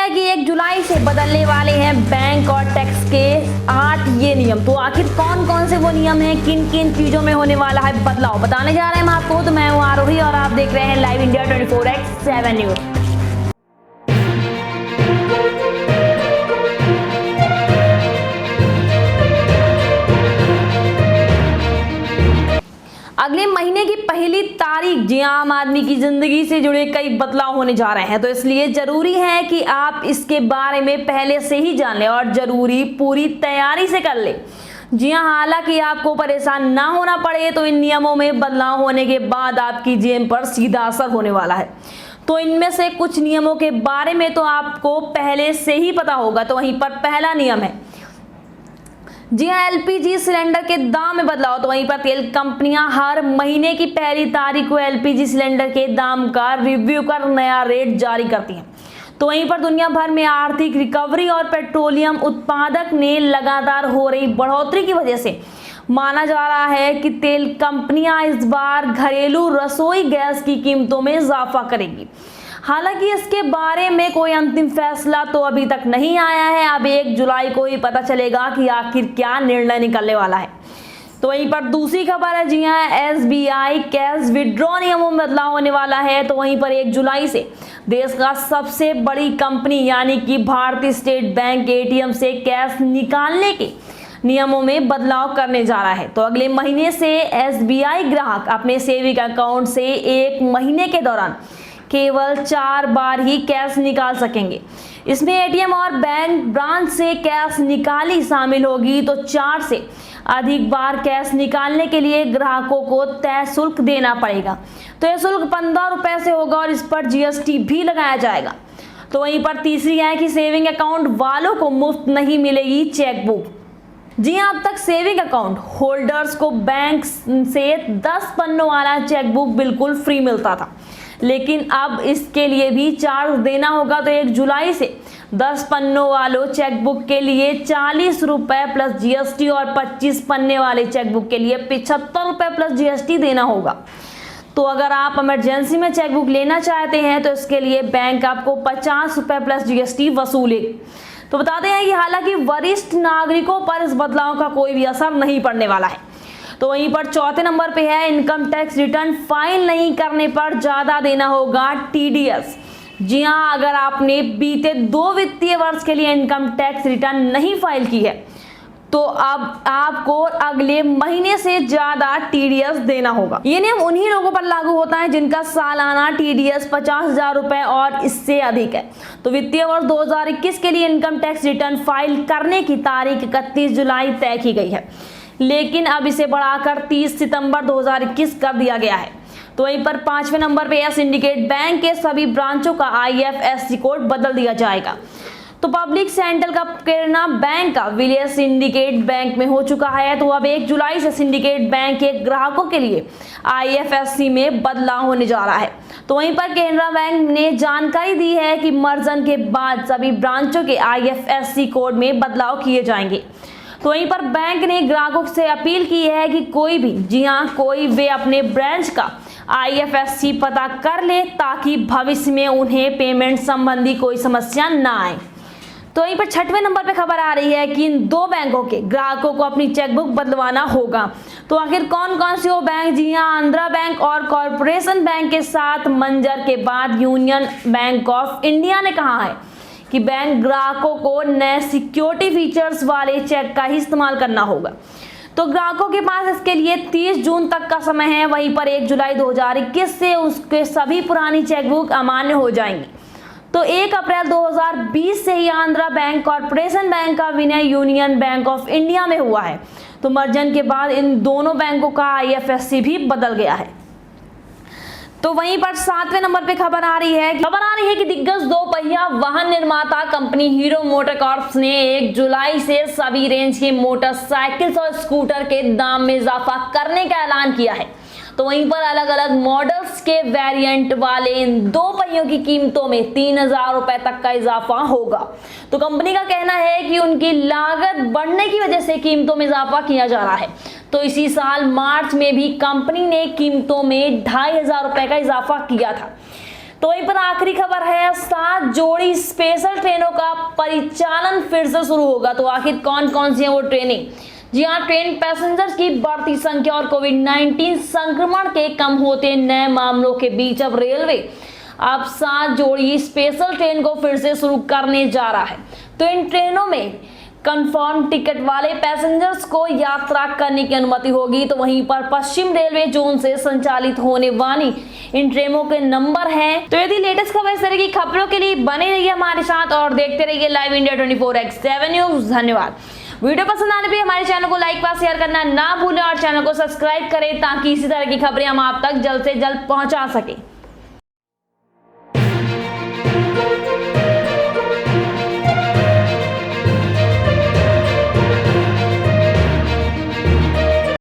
है कि 1 जुलाई से बदलने वाले हैं बैंक और टैक्स के 8 ये नियम। तो आखिर कौन कौन से वो नियम हैं, किन किन चीजों में होने वाला है बदलाव, बताने जा रहे हैं हम आपको। तो मैं हूं आरोही और आप देख रहे हैं लाइव इंडिया 24x7 न्यूज। अगले महीने की पहली तारीख जी आम आदमी की जिंदगी से जुड़े कई बदलाव होने जा रहे हैं, तो इसलिए जरूरी है कि आप इसके बारे में पहले से ही जान लें और जरूरी पूरी तैयारी से कर लें। जी हाँ, हालांकि आपको परेशान ना होना पड़े, तो इन नियमों में बदलाव होने के बाद आपकी जेब पर सीधा असर होने वाला है। तो इनमें से कुछ नियमों के बारे में तो आपको पहले से ही पता होगा। तो वहीं पर पहला नियम है जी हाँ, एलपीजी सिलेंडर के दाम में बदलाव। तो वहीं पर तेल कंपनियां हर महीने की पहली तारीख को एलपीजी सिलेंडर के दाम का रिव्यू कर नया रेट जारी करती हैं। तो वहीं पर दुनिया भर में आर्थिक रिकवरी और पेट्रोलियम उत्पादक ने लगातार हो रही बढ़ोतरी की वजह से माना जा रहा है कि तेल कंपनियां इस बार घरेलू रसोई गैस की कीमतों में इजाफा करेंगी। हालांकि इसके बारे में कोई अंतिम फैसला तो अभी तक नहीं आया है। अब 1 जुलाई को ही पता चलेगा कि आखिर क्या निर्णय निकलने वाला है। तो वहीं पर दूसरी खबर है जी हाँ, एसबीआई कैश विड्रॉ नियमों में बदलाव होने वाला है। तो वहीं पर 1 जुलाई से देश का सबसे बड़ी कंपनी यानी कि भारतीय स्टेट बैंक एटीएम से कैश निकालने के नियमों में बदलाव करने जा रहा है। तो अगले महीने से एसबीआई ग्राहक अपने सेविंग अकाउंट से 1 महीने के दौरान केवल 4 बार ही कैश निकाल सकेंगे। इसमें एटीएम और बैंक ब्रांच से कैश निकाली शामिल होगी। तो 4 से अधिक बार कैश निकालने के लिए ग्राहकों को तय शुल्क देना पड़ेगा। तो यह शुल्क 15 रुपए से होगा और इस पर जीएसटी भी लगाया जाएगा। तो वहीं पर तीसरी है कि सेविंग अकाउंट वालों को मुफ्त नहीं मिलेगी चेकबुक। जी हाँ, अब तक सेविंग अकाउंट होल्डर्स को बैंक से 10 पन्नों वाला चेकबुक बिल्कुल फ्री मिलता था, लेकिन अब इसके लिए भी चार्ज देना होगा। तो 1 जुलाई से 10 पन्नों वालों चेकबुक के लिए 40 रुपए प्लस जीएसटी और 25 पन्ने वाले चेकबुक के लिए 75 रुपए प्लस जीएसटी देना होगा। तो अगर आप इमरजेंसी में चेकबुक लेना चाहते हैं तो इसके लिए बैंक आपको 50 रुपए प्लस जीएसटी वसूलेगी। तो बताते हैं कि हालांकि वरिष्ठ नागरिकों पर इस बदलाव का कोई भी असर नहीं पड़ने वाला है। तो वहीं पर चौथे नंबर पे है इनकम टैक्स रिटर्न फाइल नहीं करने पर ज्यादा देना होगा टीडीएस। जी हाँ, अगर आपने बीते 2 वित्तीय वर्ष के लिए इनकम टैक्स रिटर्न नहीं फाइल की है तो अब आपको अगले महीने से ज्यादा टीडीएस देना होगा। ये नियम उन्हीं लोगों पर लागू होता है जिनका सालाना टीडीएस 50,000 रुपए और इससे अधिक है। तो वित्तीय वर्ष 2021 के लिए इनकम टैक्स रिटर्न फाइल करने की तारीख 31 जुलाई तय की गई है, लेकिन अब इसे बढ़ाकर 30 सितंबर 2021 कर दिया गया है। तो वहीं पर 5वें नंबर पे सिंडिकेट बैंक के सभी ब्रांचों का आईएफएससी कोड बदल दिया जाएगा। तो पब्लिक सेंटर का केरना बैंक का विलय सिंडिकेट बैंक में हो चुका है। तो अब 1 जुलाई से सिंडिकेट बैंक के ग्राहकों के लिए आईएफएससी में बदलाव होने जा रहा है। तो वहीं पर केनरा बैंक ने जानकारी दी है कि मर्जन के बाद सभी ब्रांचों के आईएफएससी कोड में बदलाव किए जाएंगे। तो वहीं पर बैंक ने ग्राहकों से अपील की है कि कोई भी जी हाँ कोई वे अपने ब्रांच का आईएफएससी पता कर ले ताकि भविष्य में उन्हें पेमेंट संबंधी कोई समस्या ना आए। तो वहीं पर 6वें नंबर पे खबर आ रही है कि इन 2 बैंकों के ग्राहकों को अपनी चेकबुक बदलवाना होगा। तो आखिर कौन कौन से वो बैंक? जी हाँ, आंध्रा बैंक और कॉर्पोरेशन बैंक के साथ मंजर के बाद यूनियन बैंक ऑफ इंडिया ने कहा है कि बैंक ग्राहकों को नए सिक्योरिटी फीचर्स वाले चेक का ही इस्तेमाल करना होगा। तो ग्राहकों के पास इसके लिए 30 जून तक का समय है। वहीं पर 1 जुलाई 2021 से उसके सभी पुरानी चेकबुक अमान्य हो जाएंगी। तो 1 अप्रैल 2020 से ही आंध्रा बैंक कॉर्पोरेशन बैंक का विलय यूनियन बैंक ऑफ इंडिया में हुआ है। तो मर्जन के बाद इन दोनों बैंकों का आईएफएससी भी बदल गया है। तो वहीं पर 7वें नंबर पे खबर आ रही है कि दिग्गज 2 पहिया वाहन निर्माता कंपनी हीरो मोटरकॉर्प्स ने 1 जुलाई से सभी रेंज के मोटरसाइकिल्स और स्कूटर के दाम में इजाफा करने का ऐलान किया है। तो वहीं पर अलग अलग मॉडल्स के वेरिएंट वाले इन 2 पहियों की कीमतों में 3,000 रुपए तक का इजाफा होगा। तो कंपनी का कहना है कि उनकी लागत बढ़ने की वजह से कीमतों में इजाफा किया जा रहा है। तो इसी साल मार्च में भी कंपनी ने कीमतों में 2,500 रुपए का इजाफा किया था। तो वहीं पर आखिरी खबर है, 7 जोड़ी स्पेशल ट्रेनों का परिचालन फिर से शुरू होगा। तो आखिर कौन कौन सी है वो ट्रेनें? जी हाँ, ट्रेन पैसेंजर्स की बढ़ती संख्या और कोविड-19 संक्रमण के कम होते नए मामलों के बीच अब रेलवे अब 7 जोड़ी स्पेशल ट्रेन को फिर से शुरू करने जा रहा है। तो इन ट्रेनों में कंफर्म टिकट वाले पैसेंजर्स को यात्रा करने की अनुमति होगी। तो वहीं पर पश्चिम रेलवे जोन से संचालित होने वाली इन ट्रेनों के नंबर हैं। तो यदि लेटेस्ट खबर इस तरह की खबरों के लिए बने रहिए हमारे साथ और देखते रहिए लाइव इंडिया 24x7 न्यूज। धन्यवाद। वीडियो पसंद आने पे हमारे चैनल को लाइक व शेयर करना ना भूलें और चैनल को सब्सक्राइब करें ताकि इसी तरह की खबरें हम आप तक जल्द से जल्द पहुंचा सकें।